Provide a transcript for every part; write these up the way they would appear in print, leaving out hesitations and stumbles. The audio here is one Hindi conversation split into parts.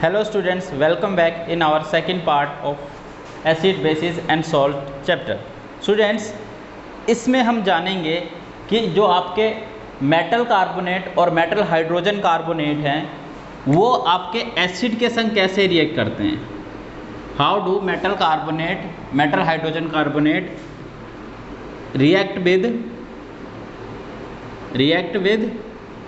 Hello students, welcome back in our second part of acid, bases and salt chapter. Students, इसमें हम जानेंगे कि जो आपके मेटल कार्बोनेट और मेटल हाइड्रोजन कार्बोनेट हैं वो आपके एसिड के संग कैसे रिएक्ट करते हैं. How do metal carbonate, metal hydrogen carbonate react with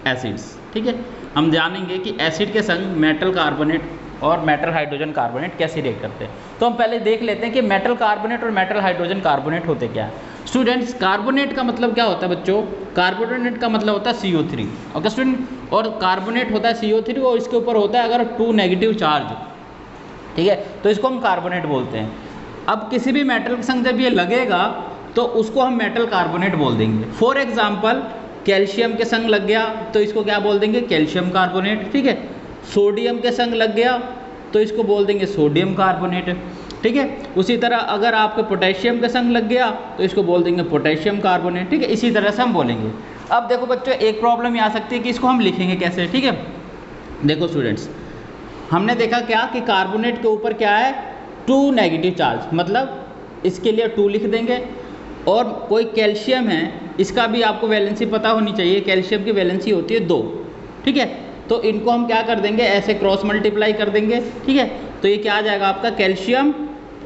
acids. ठीक है, हम जानेंगे कि एसिड के संग मेटल कार्बोनेट और मेटल हाइड्रोजन कार्बोनेट कैसे रिएक्ट करते हैं. तो हम पहले देख लेते हैं कि मेटल कार्बोनेट और मेटल हाइड्रोजन कार्बोनेट होते क्या है. स्टूडेंट्स, कार्बोनेट का मतलब क्या होता है बच्चों? कार्बोनेट का मतलब होता है CO3. ओके स्टूडेंट, और कार्बोनेट होता है CO3 और इसके ऊपर होता है अगर 2 नेगेटिव चार्ज. ठीक है, तो इसको हम कार्बोनेट बोलते हैं. अब किसी भी मेटल के संग जब ये लगेगा तो उसको हम मेटल कार्बोनेट बोल देंगे. फॉर एग्जाम्पल, कैल्शियम के संग लग गया तो इसको क्या बोल देंगे? Calcium carbonate. ठीक है, सोडियम के संग लग गया तो इसको बोल देंगे सोडियम कार्बोनेट. ठीक है, उसी तरह अगर आपके पोटेशियम के संग लग गया तो इसको बोल देंगे पोटेशियम कार्बोनेट. ठीक है, इसी तरह से हम बोलेंगे. अब देखो बच्चों, एक प्रॉब्लम ये आ सकती है कि इसको हम लिखेंगे कैसे. ठीक है, देखो स्टूडेंट्स, हमने देखा क्या कि कार्बोनेट के ऊपर क्या है? 2 नेगेटिव चार्ज, मतलब इसके लिए 2 लिख देंगे. और कोई कैल्शियम है, इसका भी आपको वैलेंसी पता होनी चाहिए. कैल्शियम की वैलेंसी होती है 2. ठीक है, तो इनको हम क्या कर देंगे? ऐसे क्रॉस मल्टीप्लाई कर देंगे. ठीक है, तो ये क्या आ जाएगा आपका? Calcium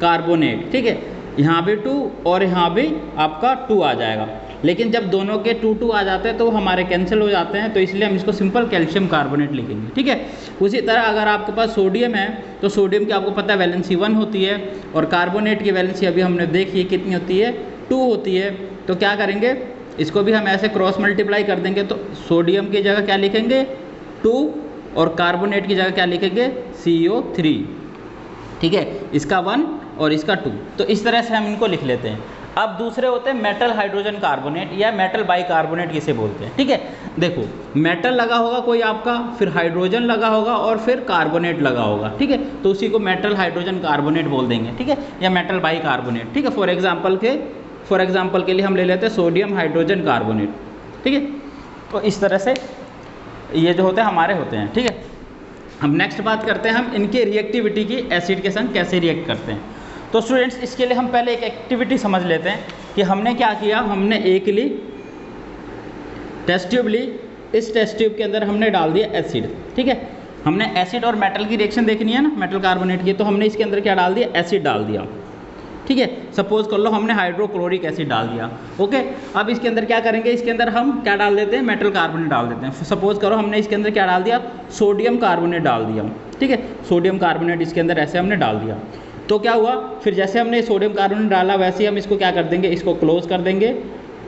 carbonate. ठीक है, यहाँ भी 2 और यहाँ भी आपका 2 आ जाएगा. लेकिन जब दोनों के 2 आ जाते हैं तो हमारे कैंसिल हो जाते हैं, तो इसलिए हम इसको सिंपल कैल्शियम कार्बोनेट लिखेंगे. ठीक है, उसी तरह अगर आपके पास सोडियम है तो सोडियम की आपको पता है वैलेंसी 1 होती है और कार्बोनेट की वैलेंसी अभी हमने देखी कितनी होती है? 2 होती है. तो क्या करेंगे? इसको भी हम ऐसे क्रॉस मल्टीप्लाई कर देंगे. तो सोडियम की जगह क्या लिखेंगे? 2 और कार्बोनेट की जगह क्या लिखेंगे? CO3. ठीक है, इसका 1 और इसका 2. तो इस तरह से हम इनको लिख लेते हैं. अब दूसरे होते हैं मेटल हाइड्रोजन कार्बोनेट या मेटल बाइकार्बोनेट किसे बोलते हैं. ठीक है, देखो मेटल लगा होगा कोई आपका, फिर हाइड्रोजन लगा होगा और फिर कार्बोनेट लगा होगा. ठीक है, तो उसी को मेटल हाइड्रोजन कार्बोनेट बोल देंगे. ठीक है, या मेटल बाइकार्बोनेट. ठीक है, फॉर एग्जाम्पल के लिए हम ले लेते हैं सोडियम हाइड्रोजन कार्बोनेट. ठीक है, तो इस तरह से ये जो होते हैं हमारे होते हैं. ठीक है, हम नेक्स्ट बात करते हैं हम इनकी रिएक्टिविटी की, एसिड के संग कैसे रिएक्ट करते हैं. तो स्टूडेंट्स, इसके लिए हम पहले एक एक्टिविटी समझ लेते हैं कि हमने क्या किया. हमने एक ली टेस्ट ट्यूब ली, इस टेस्ट ट्यूब के अंदर हमने डाल दिया एसिड. ठीक है, हमने एसिड और मेटल की रिएक्शन देखनी है ना, मेटल कार्बोनेट की, तो हमने इसके अंदर क्या डाल दिया? एसिड डाल दिया. ठीक है, सपोज कर लो हमने हाइड्रोक्लोरिक एसिड डाल दिया. ओके, अब इसके अंदर क्या करेंगे? इसके अंदर हम क्या डाल देते हैं? मेटल कार्बोनेट डाल देते हैं. सपोज करो हमने इसके अंदर क्या डाल दिया? सोडियम कार्बोनेट डाल दिया. ठीक है, सोडियम कार्बोनेट इसके अंदर ऐसे हमने डाल दिया. तो क्या हुआ? फिर जैसे हमने सोडियम कार्बोनेट डाला वैसे ही हम इसको क्या कर देंगे? इसको क्लोज कर देंगे.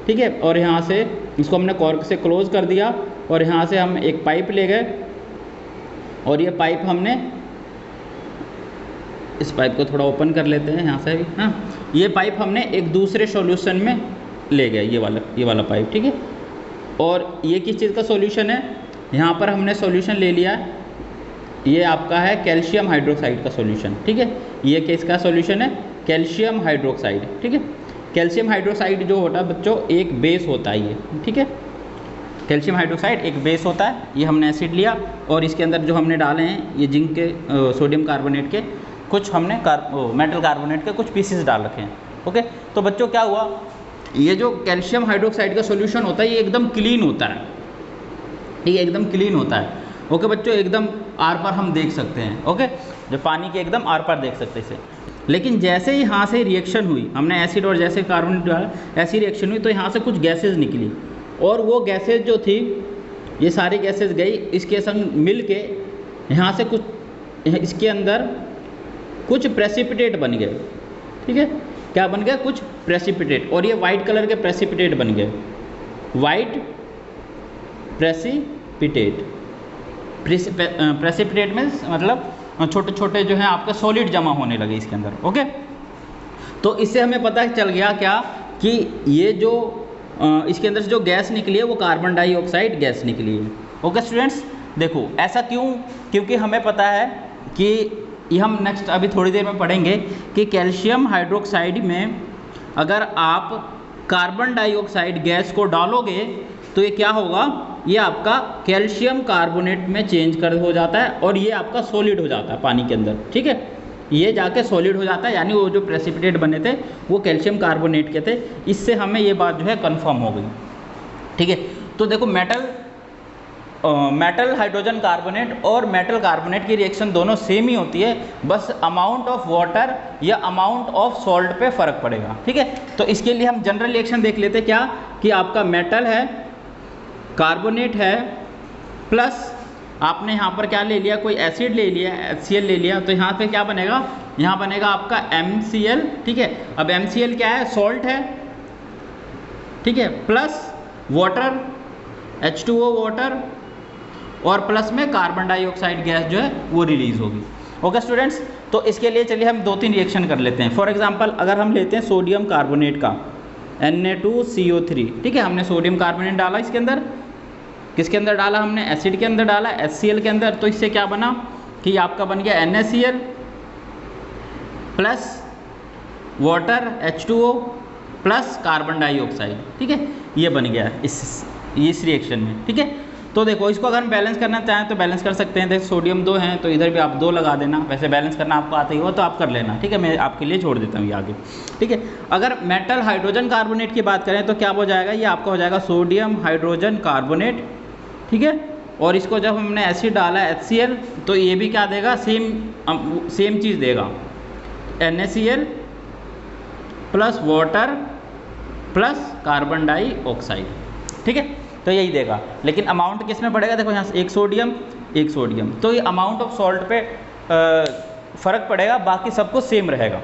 ठीक है, और यहाँ से इसको हमने कॉर्क से क्लोज कर दिया और यहाँ से हम एक पाइप ले गए और ये पाइप हमने, इस पाइप को थोड़ा ओपन कर लेते हैं यहाँ से भी. हाँ, ये पाइप हमने एक दूसरे सॉल्यूशन में ले गए, ये वाला पाइप. ठीक है, और ये किस चीज़ का सॉल्यूशन है? यहाँ पर हमने सॉल्यूशन ले लिया है, ये आपका है कैल्शियम हाइड्रोक्साइड का सॉल्यूशन. ठीक है, ये किसका सॉल्यूशन है? Calcium hydroxide. ठीक है, कैल्शियम हाइड्रोक्साइड जो होता है बच्चों एक बेस होता है ये. ठीक है, कैल्शियम हाइड्रोक्साइड एक बेस होता है. ये हमने एसिड लिया और इसके अंदर जो हमने डाले हैं ये जिंक के, सोडियम कार्बोनेट के कुछ हमने मेटल कार्बोनेट के कुछ पीसेस डाल रखे हैं. ओके, तो बच्चों क्या हुआ? ये जो कैल्शियम हाइड्रोक्साइड का सॉल्यूशन होता है ये एकदम क्लीन होता है. ठीक है, एकदम क्लीन होता है. ओके बच्चों, एकदम आर पार हम देख सकते हैं. ओके, जो पानी के एकदम आर पार देख सकते हैं इसे. लेकिन जैसे ही यहाँ से रिएक्शन हुई, हमने एसिड और जैसे कार्बोनेट डाला, ऐसी रिएक्शन हुई तो यहाँ से कुछ गैसेज निकली और वो गैसेज जो थी, ये सारी गैसेज गई इसके संग मिल के यहाँ से कुछ, इसके अंदर कुछ प्रेसिपिटेट बन गए. ठीक है, क्या बन गया? कुछ प्रेसिपिटेट. और ये वाइट कलर के प्रेसिपिटेट बन गए. White precipitate. प्रेसिपिटेट में मतलब छोटे छोटे जो हैं आपके सॉलिड जमा होने लगे इसके अंदर. ओके, तो इससे हमें पता चल गया क्या कि ये जो इसके अंदर से जो गैस निकली है वो कार्बन डाइऑक्साइड गैस निकली है. ओके स्टूडेंट्स, देखो ऐसा क्यों? क्योंकि हमें पता है कि ये हम नेक्स्ट अभी थोड़ी देर में पढ़ेंगे कि कैल्शियम हाइड्रोक्साइड में अगर आप कार्बन डाइऑक्साइड गैस को डालोगे तो ये क्या होगा? ये आपका कैल्शियम कार्बोनेट में चेंज कर हो जाता है और ये आपका सॉलिड हो जाता है पानी के अंदर, ठीक है। ये जाके सॉलिड हो जाता है, यानी वो जो प्रेसिपिटेट बने थे वो कैल्शियम कार्बोनेट के थे। इससे हमें ये बात जो है कंफर्म हो गई, ठीक है। तो देखो मेटल हाइड्रोजन कार्बोनेट और मेटल कार्बोनेट की रिएक्शन दोनों सेम ही होती है, बस अमाउंट ऑफ वाटर या अमाउंट ऑफ सॉल्ट पे फ़र्क पड़ेगा, ठीक है। तो इसके लिए हम जनरल रिएक्शन देख लेते हैं क्या, कि आपका मेटल है, कार्बोनेट है, प्लस आपने यहाँ पर क्या ले लिया, कोई एसिड ले लिया, HCl ले लिया, तो यहाँ पे क्या बनेगा, यहाँ बनेगा आपका MCl, ठीक है। अब MCl क्या है, सॉल्ट है, ठीक है, प्लस वाटर H2O वाटर, और प्लस में कार्बन डाइऑक्साइड गैस जो है वो रिलीज होगी। ओके स्टूडेंट्स, तो इसके लिए चलिए हम 2-3 रिएक्शन कर लेते हैं। फॉर एग्जांपल अगर हम लेते हैं सोडियम कार्बोनेट का Na2CO3, ठीक है, हमने सोडियम कार्बोनेट डाला इसके अंदर, किसके अंदर डाला हमने, एसिड के अंदर डाला, HCl के अंदर। तो इससे क्या बना कि आपका बन गया NaCl plus water H2O plus carbon dioxide, ठीक है, ये बन गया इस रिएक्शन में, ठीक है। तो देखो इसको अगर हम बैलेंस करना चाहें तो बैलेंस कर सकते हैं। देखो सोडियम 2 हैं तो इधर भी आप 2 लगा देना, वैसे बैलेंस करना आपको आता ही हो तो आप कर लेना, ठीक है, मैं आपके लिए छोड़ देता हूँ ये आगे, ठीक है। अगर मेटल हाइड्रोजन कार्बोनेट की बात करें तो क्या हो जाएगा, ये आपका हो जाएगा सोडियम हाइड्रोजन कार्बोनेट, ठीक है। और इसको जब हमने एसिड डाला HCl तो ये भी क्या देगा, सेम चीज़ देगा, NaCl plus water plus carbon dioxide, ठीक है, तो यही देगा। लेकिन अमाउंट किस में पड़ेगा, देखो यहाँ से एक सोडियम, तो ये अमाउंट ऑफ सॉल्ट पे फ़र्क पड़ेगा, बाकी सब कुछ सेम रहेगा।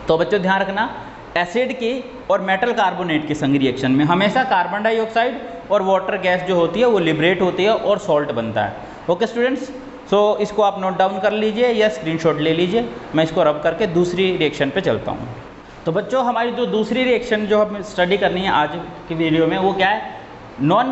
तो बच्चों ध्यान रखना, एसिड की और मेटल कार्बोनेट की संग रिएक्शन में हमेशा कार्बन डाइऑक्साइड और वाटर गैस जो होती है वो लिबरेट होती है और सॉल्ट बनता है। ओके स्टूडेंट्स, सो इसको आप नोट डाउन कर लीजिए या स्क्रीनशॉट ले लीजिए, मैं इसको रब करके दूसरी रिएक्शन पे चलता हूँ। तो बच्चों हमारी जो दूसरी रिएक्शन जो हमें स्टडी करनी है आज की वीडियो में वो क्या है, नॉन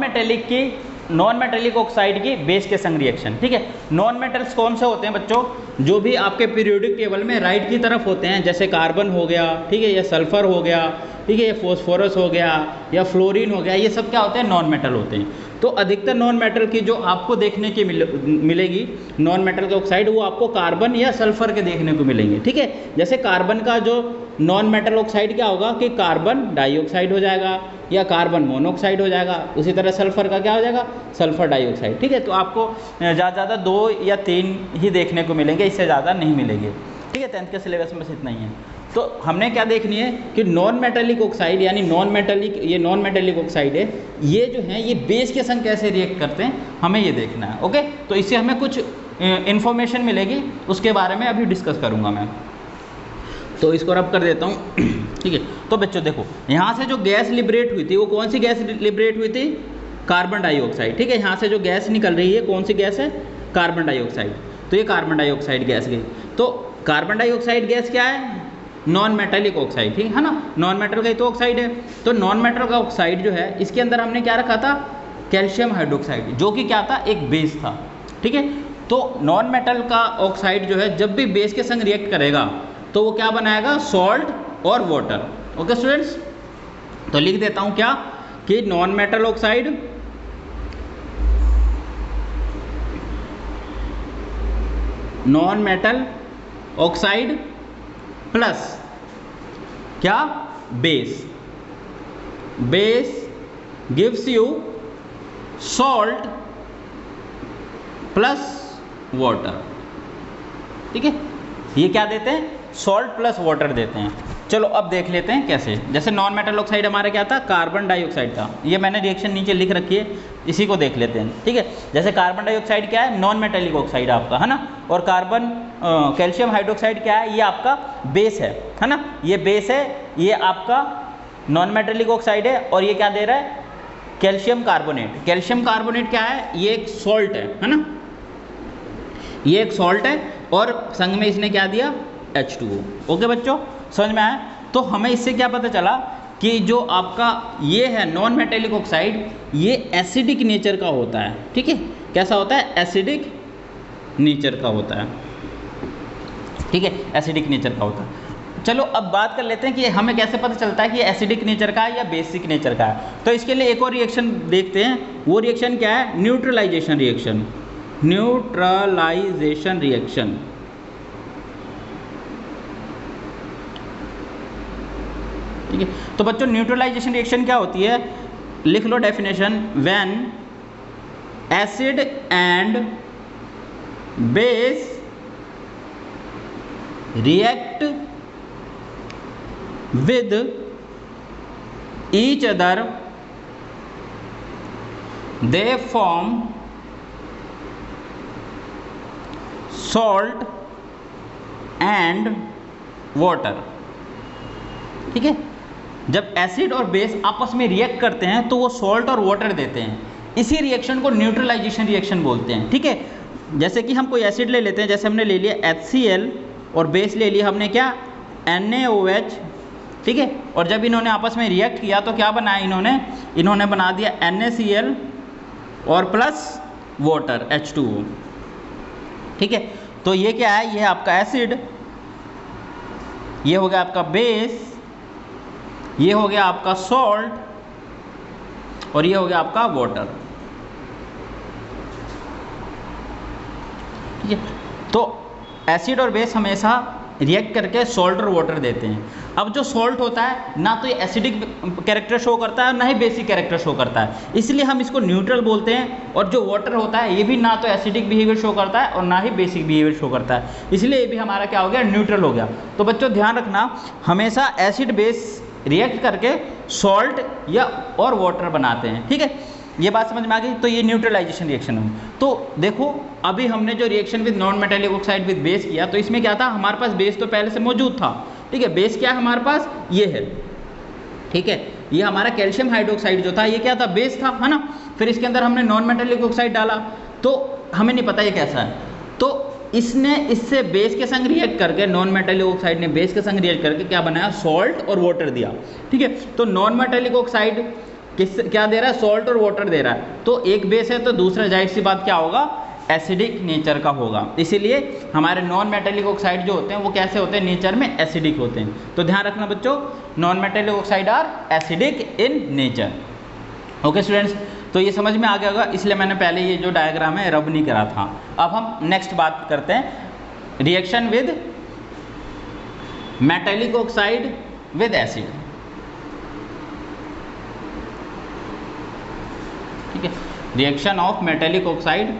मेटेलिक ऑक्साइड की बेस के संग रिएक्शन, ठीक है। नॉन मेटल्स कौन से होते हैं बच्चों, जो भी आपके पीरियोडिक टेबल में राइट की तरफ होते हैं, जैसे कार्बन हो गया, ठीक है, या सल्फर हो गया, ठीक है, या फॉस्फोरस हो गया, या फ्लोरीन हो गया, ये सब क्या होते हैं, नॉन मेटल होते हैं। तो अधिकतर नॉन मेटल की जो आपको देखने की मिलेगी नॉन मेटल के ऑक्साइड, वो आपको कार्बन या सल्फर के देखने को मिलेंगे, ठीक है। जैसे कार्बन का जो नॉन मेटल ऑक्साइड क्या होगा कि कार्बन डाइऑक्साइड हो जाएगा या कार्बन मोनोऑक्साइड हो जाएगा, उसी तरह सल्फर का क्या हो जाएगा, सल्फर डाइऑक्साइड, ठीक है। तो आपको ज़्यादा 2 या 3 ही देखने को मिलेंगे, इससे ज़्यादा नहीं मिलेंगे, ठीक है। 10th के सिलेबस में बस इतना ही है। तो हमने क्या देखनी है कि नॉन मेटेलिक ऑक्साइड यानी नॉन मेटेलिक ऑक्साइड है, ये जो है ये बेस के संग कैसे रिएक्ट करते हैं हमें ये देखना है। ओके, तो इससे हमें कुछ इन्फॉर्मेशन मिलेगी, उसके बारे में अभी डिस्कस करूँगा मैं। तो इसको रब कर देता हूँ, ठीक है। तो बच्चों देखो यहाँ से जो गैस लिबरेट हुई थी वो कौन सी गैस लिबरेट हुई थी, कार्बन डाइऑक्साइड, ठीक है। यहाँ से जो गैस निकल रही है कौन सी गैस है, कार्बन डाइऑक्साइड। तो ये कार्बन डाइऑक्साइड गैस गई। तो कार्बन डाइऑक्साइड गैस क्या है, नॉन मेटेलिक ऑक्साइड, ठीक है ना, नॉन मेटल का ही तो ऑक्साइड है। तो नॉन मेटल का ऑक्साइड जो है इसके अंदर हमने क्या रखा था, कैल्शियम हाइड्रोक्साइड, जो कि क्या था, एक बेस था, ठीक है। तो नॉन मेटल का ऑक्साइड जो है जब भी बेस के संग रिएक्ट करेगा तो वो क्या बनाएगा, सॉल्ट और वाटर। ओके स्टूडेंट्स, तो लिख देता हूं क्या कि नॉन मेटल ऑक्साइड प्लस क्या, base gives you salt plus water, ठीक है। ये क्या देते हैं, सॉल्ट प्लस वाटर देते हैं। चलो अब देख लेते हैं कैसे। जैसे नॉन मेटल ऑक्साइड हमारा क्या था, कार्बन डाइऑक्साइड था, ये मैंने रिएक्शन नीचे लिख रखी है, इसी को देख लेते हैं, ठीक है। जैसे कार्बन डाइऑक्साइड क्या है, नॉन मेटेलिक ऑक्साइड आपका, है ना, और कार्बन कैल्शियम हाइड्रोक्साइड क्या है, ये आपका बेस है ना, ये बेस है, ये आपका नॉन मेटेलिक ऑक्साइड है, और ये क्या दे रहा है, कैल्शियम कार्बोनेट। कैल्शियम कार्बोनेट क्या है, ये एक सॉल्ट है ना, ये एक सॉल्ट है, और संग में इसने क्या दिया, H2O। ओके बच्चों, समझ में आया। तो हमें इससे क्या पता चला कि जो आपका ये है नॉन मेटेलिक ऑक्साइड, ये एसिडिक नेचर का होता है, ठीक है। कैसा होता है, एसिडिक नेचर का होता है, ठीक है, एसिडिक नेचर का होता है। चलो अब बात कर लेते हैं कि हमें कैसे पता चलता है कि एसिडिक नेचर का है या बेसिक नेचर का है। तो इसके लिए एक और रिएक्शन देखते हैं। वो रिएक्शन क्या है? Neutralisation reaction. न्यूट्रलाइजेशन रिएक्शन, ठीक है। तो बच्चों न्यूट्रलाइजेशन रिएक्शन क्या होती है? लिख लो definition. When acid and base react with each other, they form salt and water, ठीक है। जब एसिड और बेस आपस में रिएक्ट करते हैं तो वो सॉल्ट और वाटर देते हैं। इसी रिएक्शन को न्यूट्रलाइजेशन रिएक्शन बोलते हैं, ठीक है। जैसे कि हम कोई एसिड ले लेते हैं, जैसे हमने ले लिया HCl और बेस ले लिया हमने क्या? NaOH, ठीक है। और जब इन्होंने आपस में रिएक्ट किया तो क्या बनाया इन्होंने बना दिया NaCl और प्लस वाटर H2O, ठीक है। तो ये क्या है? ये है आपका एसिड, ये हो गया आपका बेस, ये हो गया आपका सॉल्ट और ये हो गया आपका वाटर, ठीक है। तो एसिड और बेस हमेशा रिएक्ट करके सॉल्ट और वाटर देते हैं। अब जो सॉल्ट होता है ना तो ये एसिडिक कैरेक्टर शो करता है और ना ही बेसिक कैरेक्टर शो करता है, इसलिए हम इसको न्यूट्रल बोलते हैं। और जो वाटर होता है ये भी ना तो एसिडिक बिहेवियर शो करता है और ना ही बेसिक बिहेवियर शो करता है, इसलिए ये भी हमारा क्या हो गया? न्यूट्रल हो गया। तो बच्चों ध्यान रखना, हमेशा एसिड बेस रिएक्ट करके सॉल्ट या और वाटर बनाते हैं, ठीक है। ये बात समझ में आ गई? तो ये न्यूट्रलाइजेशन रिएक्शन है। तो देखो अभी हमने जो reaction with non metallic oxide with base किया, तो इसमें क्या था? हमारे पास बेस तो पहले से मौजूद था, ठीक है। बेस क्या है हमारे पास? ये है, ठीक है। ये हमारा कैल्शियम हाइड्रोक्साइड जो था ये क्या था? बेस था, है ना। फिर इसके अंदर हमने नॉन मेटालिक ऑक्साइड डाला, तो हमें नहीं पता ये कैसा है, तो इसने इससे बेस के संग रिएक्ट करके, नॉन मेटालिक ऑक्साइड ने बेस के संग रिएक्ट करके क्या बनाया? सॉल्ट और वाटर दिया, ठीक है। तो नॉन मेटालिक ऑक्साइड क्या दे रहा है? सॉल्ट और वाटर दे रहा है। तो एक बेस है तो दूसरा जाहिर सी बात क्या होगा? एसिडिक नेचर का होगा। इसीलिए हमारे नॉन मेटालिक ऑक्साइड जो होते हैं वो कैसे होते हैं? नेचर में एसिडिक होते हैं। तो ध्यान रखना बच्चों, non metallic oxide are acidic in nature. Okay students, तो ये समझ में आ गया होगा, इसलिए मैंने पहले ये जो डायग्राम है रब नहीं करा था। अब हम नेक्स्ट बात करते हैं, reaction with metallic oxide with acid, ठीक है। Reaction of metallic oxide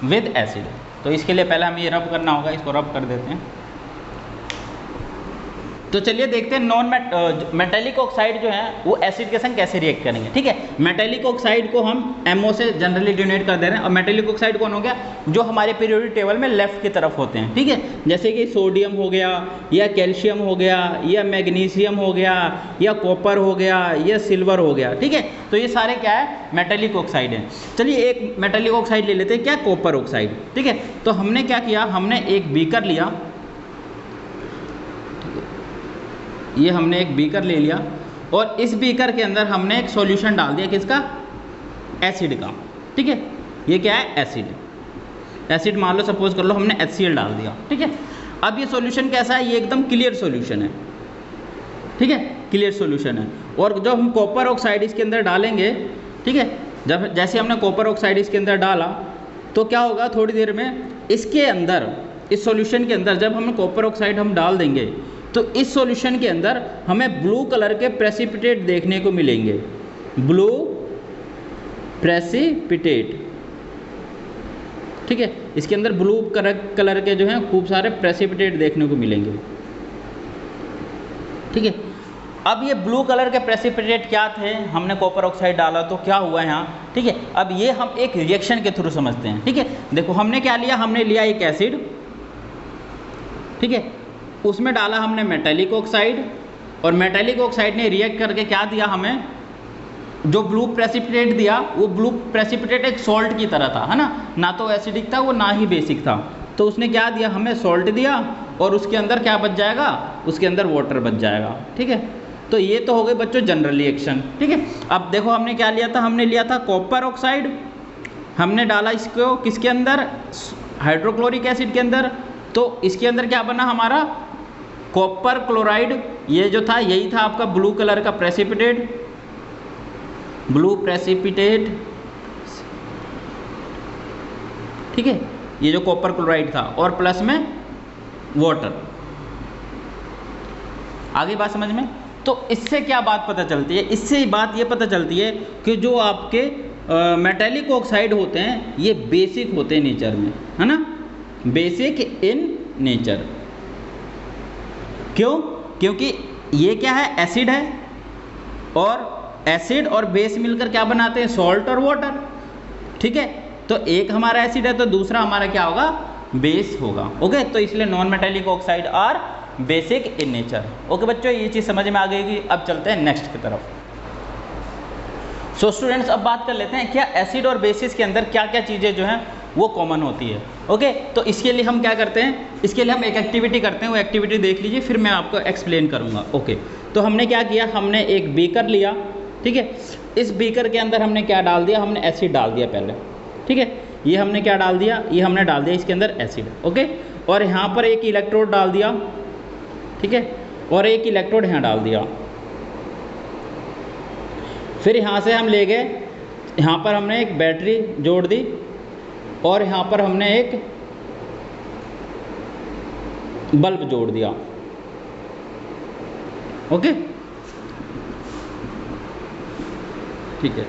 with acid. तो इसके लिए पहले हमें ये रब करना होगा, इसको रब कर देते हैं। तो चलिए देखते हैं नॉन मेटालिक ऑक्साइड जो है वो एसिड के संग कैसे रिएक्ट करेंगे, ठीक है। मेटालिक ऑक्साइड को हम MO से जनरली डिनोट कर दे रहे हैं। और मेटालिक ऑक्साइड कौन हो गया? जो हमारे पीरियोडिक टेबल में लेफ्ट की तरफ होते हैं, ठीक है। जैसे कि सोडियम हो गया, या कैल्शियम हो गया, या मैग्नीशियम हो गया, या कॉपर हो गया, या सिल्वर हो गया, ठीक है। तो ये सारे क्या है? मेटालिक ऑक्साइड है। चलिए एक मेटालिक ऑक्साइड ले लेते हैं, क्या? कॉपर ऑक्साइड, ठीक है। तो हमने क्या किया? हमने एक बीकर लिया, ये हमने एक बीकर ले लिया और इस बीकर के अंदर हमने एक सॉल्यूशन डाल दिया, किसका? एसिड का, ठीक है। ये क्या है? एसिड मान लो, सपोज कर लो हमने HCl डाल दिया, ठीक है। अब ये सॉल्यूशन कैसा है? ये एकदम क्लियर सॉल्यूशन है, ठीक है, क्लियर सॉल्यूशन है। और जब हम कॉपर ऑक्साइड इसके अंदर डालेंगे, ठीक है, जब जैसे हमने कॉपर ऑक्साइड इसके अंदर डाला तो क्या होगा? थोड़ी देर में इसके अंदर, इस सॉल्यूशन के अंदर जब हम कॉपर ऑक्साइड हम डाल देंगे तो इस सॉल्यूशन के अंदर हमें ब्लू कलर के प्रेसिपिटेट देखने को मिलेंगे, ब्लू प्रेसिपिटेट, ठीक है। इसके अंदर ब्लू कलर के जो हैं खूब सारे प्रेसिपिटेट देखने को मिलेंगे, ठीक है। अब ये ब्लू कलर के प्रेसिपिटेट क्या थे? हमने कॉपर ऑक्साइड डाला तो क्या हुआ यहाँ, ठीक है। अब ये हम एक रिएक्शन के थ्रू समझते हैं, ठीक है। देखो हमने क्या लिया? हमने लिया एक एसिड, ठीक है, उसमें डाला हमने मेटालिक ऑक्साइड और मेटालिक ऑक्साइड ने रिएक्ट करके क्या दिया हमें? जो ब्लू प्रेसिपिटेट दिया वो ब्लू प्रेसिपिटेट एक सॉल्ट की तरह था, है ना तो एसिडिक था वो ना ही बेसिक था। तो उसने क्या दिया? हमें सॉल्ट दिया और उसके अंदर क्या बच जाएगा? उसके अंदर वाटर बच जाएगा, ठीक है। तो ये तो हो गई बच्चों जनरल रिएक्शन, ठीक है। अब देखो हमने क्या लिया था? हमने लिया था कॉपर ऑक्साइड, हमने डाला इसको किसके अंदर? हाइड्रोक्लोरिक एसिड के अंदर। तो इसके अंदर क्या बना हमारा? कॉपर क्लोराइड, ये जो था यही था आपका ब्लू कलर का प्रेसिपिटेट, ब्लू प्रेसिपिटेट, ठीक है, ये जो कॉपर क्लोराइड था, और प्लस में वाटर। आगे बात समझ में? तो इससे क्या बात पता चलती है? इससे बात ये पता चलती है कि जो आपके मेटेलिक ऑक्साइड होते हैं ये बेसिक होते हैं नेचर में, है ना, बेसिक इन नेचर। क्यों? क्योंकि ये क्या है, एसिड है, और एसिड और बेस मिलकर क्या बनाते हैं, सॉल्ट और वाटर, ठीक है। तो एक हमारा एसिड है तो दूसरा हमारा क्या होगा, बेस होगा। ओके, तो इसलिए non metallic oxide are basic in nature. Okay बच्चों, ये चीज़ समझ में आ गई। अब चलते हैं नेक्स्ट की तरफ। सो स्टूडेंट्स, अब बात कर लेते हैं क्या एसिड और बेसिस के अंदर क्या क्या चीज़ें जो हैं वो कॉमन होती है। ओके, तो इसके लिए हम क्या करते हैं, इसके लिए हम एक एक्टिविटी करते हैं, वो एक्टिविटी देख लीजिए, फिर मैं आपको एक्सप्लेन करूँगा। ओके, तो हमने क्या किया, हमने एक बीकर लिया, ठीक है। इस बीकर के अंदर हमने क्या डाल दिया, हमने एसिड डाल दिया पहले, ठीक है। ये हमने क्या डाल दिया, ये हमने डाल दिया इसके अंदर एसिड, ओके। और यहाँ पर एक इलेक्ट्रोड डाल दिया, ठीक है, और एक इलेक्ट्रोड यहाँ डाल दिया। फिर यहाँ से हम ले गए, यहाँ पर हमने एक बैटरी जोड़ दी, और यहाँ पर हमने एक बल्ब जोड़ दिया, ओके, ठीक है।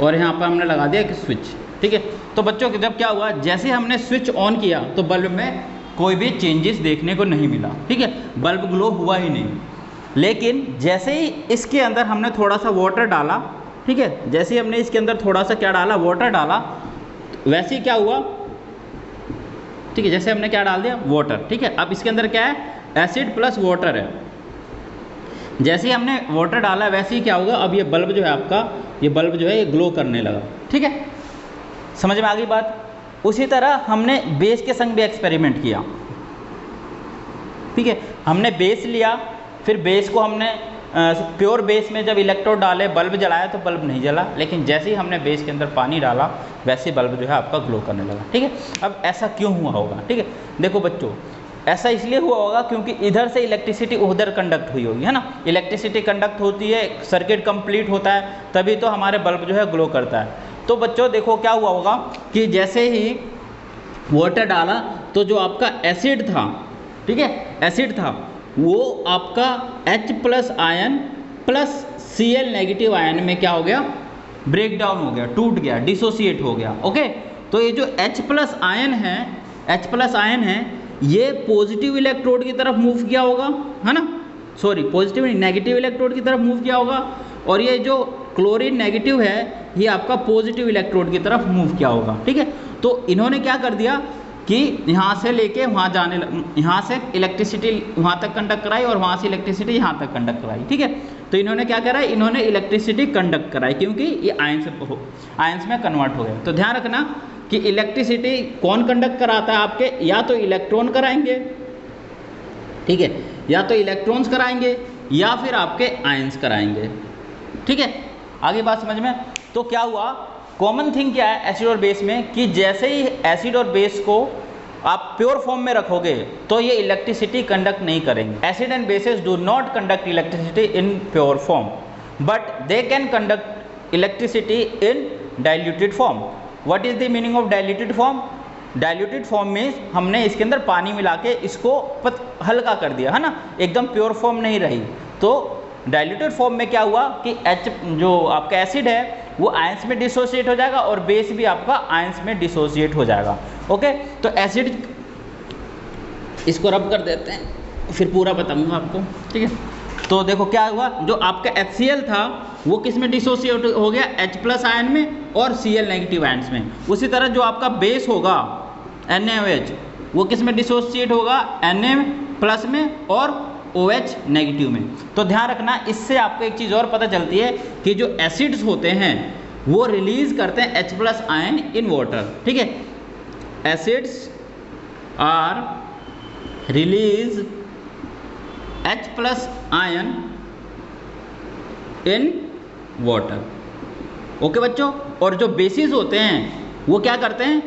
और यहाँ पर हमने लगा दिया एक स्विच, ठीक है। तो बच्चों के जब क्या हुआ, जैसे हमने स्विच ऑन किया तो बल्ब में कोई भी चेंजेस देखने को नहीं मिला, ठीक है, बल्ब ग्लो हुआ ही नहीं। लेकिन जैसे ही इसके अंदर हमने थोड़ा सा वाटर डाला, ठीक है, जैसे ही हमने इसके अंदर थोड़ा सा क्या डाला, वाटर डाला, वैसे ही क्या हुआ, ठीक है, जैसे हमने क्या डाल दिया, वाटर, ठीक है। अब इसके अंदर क्या है, एसिड प्लस वाटर है। जैसे ही हमने वाटर डाला वैसे ही क्या होगा, अब ये बल्ब जो है आपका, ये बल्ब जो है ये ग्लो करने लगा, ठीक है। समझ में आ गई बात? उसी तरह हमने बेस के संग भी एक्सपेरिमेंट किया, ठीक है। हमने बेस लिया, फिर बेस को हमने प्योर बेस में जब इलेक्ट्रोड डाले, बल्ब जलाया तो बल्ब नहीं जला, लेकिन जैसे ही हमने बेस के अंदर पानी डाला वैसे बल्ब जो है आपका ग्लो करने लगा, ठीक है। अब ऐसा क्यों हुआ होगा, ठीक है। देखो बच्चों, ऐसा इसलिए हुआ होगा क्योंकि इधर से इलेक्ट्रिसिटी उधर कंडक्ट हुई होगी, है ना। इलेक्ट्रिसिटी कंडक्ट होती है, सर्किट कंप्लीट होता है, तभी तो हमारे बल्ब जो है ग्लो करता है। तो बच्चों देखो क्या हुआ होगा कि जैसे ही वाटर डाला तो जो आपका एसिड था, ठीक है, एसिड था, वो आपका H plus ion plus Cl negative ion में क्या हो गया, ब्रेक डाउन हो गया, टूट गया, डिसोसिएट हो गया, ओके। तो ये जो H प्लस आयन है, H प्लस आयन है, ये पॉजिटिव इलेक्ट्रोड की तरफ मूव किया होगा, है ना, सॉरी पॉजिटिव नहीं, नेगेटिव इलेक्ट्रोड की तरफ मूव किया होगा, और ये जो क्लोरीन नेगेटिव है ये आपका पॉजिटिव इलेक्ट्रोड की तरफ मूव किया होगा, ठीक है। तो इन्होंने क्या कर दिया कि यहाँ से लेके वहाँ जाने, यहाँ से इलेक्ट्रिसिटी वहाँ तक कंडक्ट कराई और वहाँ से इलेक्ट्रिसिटी यहाँ तक कंडक्ट कराई, ठीक है। तो इन्होंने क्या करा, इन्होंने इलेक्ट्रिसिटी कंडक्ट कराई, क्योंकि ये आयंस में कन्वर्ट हो गया। तो ध्यान रखना कि इलेक्ट्रिसिटी कौन कंडक्ट कराता है आपके, या तो इलेक्ट्रॉन कराएंगे, ठीक है, या तो इलेक्ट्रॉन्स कराएंगे या फिर आपके आयंस कराएंगे, ठीक है। आगे बात समझ में? तो क्या हुआ, कॉमन थिंग क्या है एसिड और बेस में, कि जैसे ही एसिड और बेस को आप प्योर फॉर्म में रखोगे तो ये इलेक्ट्रिसिटी कंडक्ट नहीं करेंगे। Acid and bases do not conduct electricity in pure form, but they can conduct electricity in diluted form. What is the meaning of diluted form? Diluted form में हमने इसके अंदर पानी मिला के इसको हल्का कर दिया, है ना, एकदम प्योर फॉर्म नहीं रही। तो डाइल्यूटेड फॉर्म में क्या हुआ कि H जो आपका एसिड है वो आयंस में डिसोसिएट हो जाएगा और बेस भी आपका आयंस में डिसोसिएट हो जाएगा, ओके। तो एसिड, इसको रब कर देते हैं, फिर पूरा बताऊंगा आपको, ठीक है। तो देखो क्या हुआ, जो आपका HCl था वो किस में डिसोसिएट हो गया, H प्लस आयन में और Cl नेगेटिव आयन्स में। उसी तरह जो आपका बेस होगा NaOH, वो किस में डिसोसिएट होगा, Na प्लस में और OH नेगेटिव में। तो ध्यान रखना, इससे आपको एक चीज़ और पता चलती है कि जो एसिड्स होते हैं वो रिलीज करते हैं H plus ion in water, ठीक है। Acids are release H plus ion in water, okay बच्चों। और जो बेसिस होते हैं वो क्या करते हैं,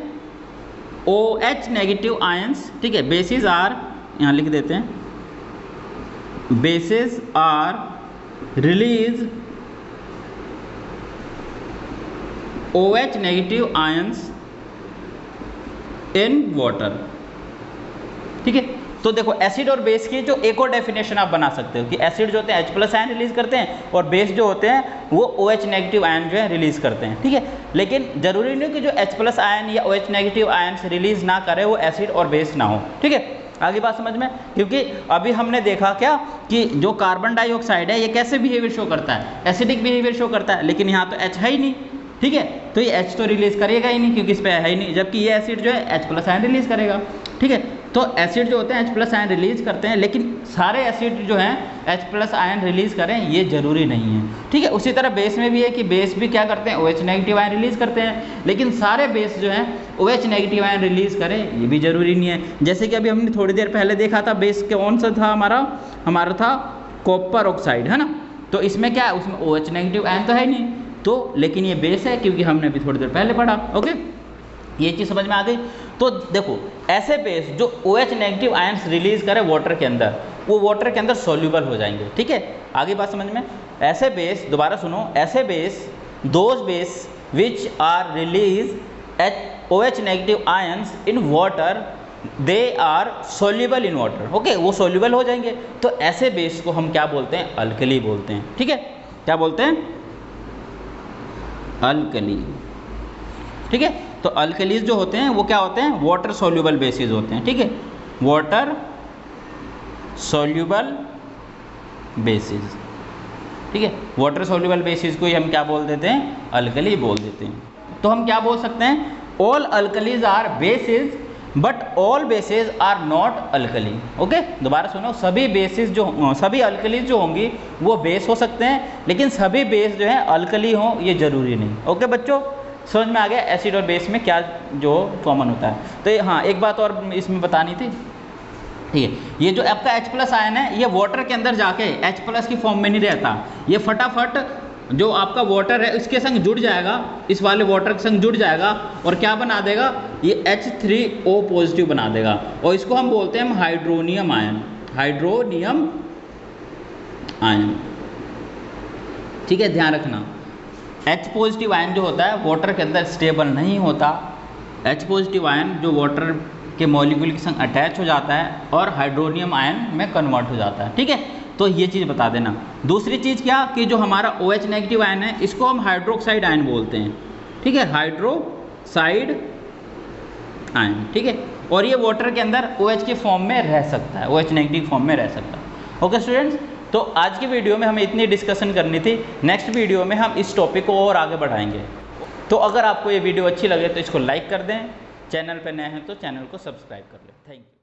OH नेगेटिव आयंस, ठीक है। बेसिस आर, यहाँ लिख देते हैं, bases are release OH negative ions in water। ठीक है, तो देखो एसिड और बेस की जो एक और डेफिनेशन आप बना सकते हो कि एसिड जो होते हैं H+ आयन रिलीज करते हैं और बेस जो होते हैं वो OH नेगेटिव आयन जो है रिलीज करते हैं। ठीक है, लेकिन जरूरी नहीं कि जो H+ आयन या OH नेगेटिव आयन रिलीज ना करे वो एसिड और बेस ना हो। ठीक है, आगे बात समझ में, क्योंकि अभी हमने देखा क्या कि जो कार्बन डाइऑक्साइड है ये कैसे बिहेवियर शो करता है, एसिडिक बिहेवियर शो करता है, लेकिन यहाँ तो H है ही नहीं। ठीक है, तो ये H तो रिलीज करेगा ही नहीं क्योंकि इस पे है ही नहीं, जबकि ये एसिड जो है H+ आयन रिलीज करेगा। ठीक है, तो एसिड जो होते हैं H+ आयन रिलीज करते हैं, लेकिन सारे एसिड जो हैं H+ आयन रिलीज करें ये जरूरी नहीं है। ठीक है, उसी तरह बेस में भी है कि बेस भी क्या करते हैं, OH नेगेटिव आयन रिलीज करते हैं, लेकिन सारे बेस जो हैं OH नेगेटिव आयन रिलीज करें ये भी जरूरी नहीं है। जैसे कि अभी हमने थोड़ी देर पहले देखा था बेस कौन सा था, हमारा था कॉपर ऑक्साइड, है ना। तो इसमें क्या है, उसमें OH नेगेटिव आयन तो है नहीं, तो लेकिन ये बेस है क्योंकि हमने अभी थोड़ी देर पहले पढ़ा। ओके, ये चीज़ समझ में आ गई। तो देखो ऐसे बेस जो OH नेगेटिव आयंस रिलीज करे वाटर के अंदर, वो वाटर के अंदर सॉल्यूबल हो जाएंगे। ठीक है, आगे बात समझ में, ऐसे बेस, दोबारा सुनो, ऐसे base, those base which are release OH negative ions in water they are soluble in water. Okay, वो सोल्यूबल हो जाएंगे, तो ऐसे बेस को हम क्या बोलते हैं, अल्कली बोलते हैं। ठीक है, क्या बोलते हैं, अल्कली। ठीक है, तो अल्कलीज जो होते हैं वो क्या होते हैं, वाटर सोल्यूबल बेसिस होते हैं। ठीक है, वाटर सोल्यूबल बेसिस। ठीक है, वाटर सोल्यूबल बेसिस को ही हम क्या बोल देते हैं, अल्कली बोल देते हैं। तो हम क्या बोल सकते हैं, all alkalis are bases but all bases are not alkali. Okay, दोबारा सुनो, सभी बेसिस जो, सभी अल्कलीज जो होंगी वो बेस हो सकते हैं, लेकिन सभी बेस जो है अल्कली हो ये जरूरी नहीं। ओके बच्चों, समझ में आ गया एसिड और बेस में क्या जो कॉमन होता है। तो हाँ, एक बात और इसमें बतानी थी। ठीक है, ये जो आपका H+ आयन है ये वाटर के अंदर जाके H+ की फॉर्म में नहीं रहता, ये फटाफट जो आपका वाटर है इसके संग जुड़ जाएगा, इस वाले वाटर के संग जुड़ जाएगा और क्या बना देगा, ये H3O पॉजिटिव बना देगा, और इसको हम बोलते हैं हाइड्रोनियम आयन, हाइड्रोनियम आयन। ठीक है, ध्यान रखना, H+ आयन जो होता है वाटर के अंदर स्टेबल नहीं होता, H+ आयन जो वाटर के मॉलिक्यूल के संग अटैच हो जाता है और हाइड्रोनियम आयन में कन्वर्ट हो जाता है। ठीक है, तो ये चीज़ बता देना। दूसरी चीज़ क्या कि जो हमारा OH नेगेटिव आयन है इसको हम हाइड्रोक्साइड आयन बोलते हैं। ठीक है, हाइड्रोक्साइड आयन। ठीक है, और ये वाटर के अंदर OH की फॉर्म में रह सकता है, OH नेगेटिव फॉर्म में रह सकता है। ओके स्टूडेंट्स, तो आज की वीडियो में हमें इतनी डिस्कशन करनी थी, नेक्स्ट वीडियो में हम इस टॉपिक को और आगे बढ़ाएंगे। तो अगर आपको ये वीडियो अच्छी लगे तो इसको लाइक कर दें, चैनल पर नए हैं तो चैनल को सब्सक्राइब कर लें। Thank you.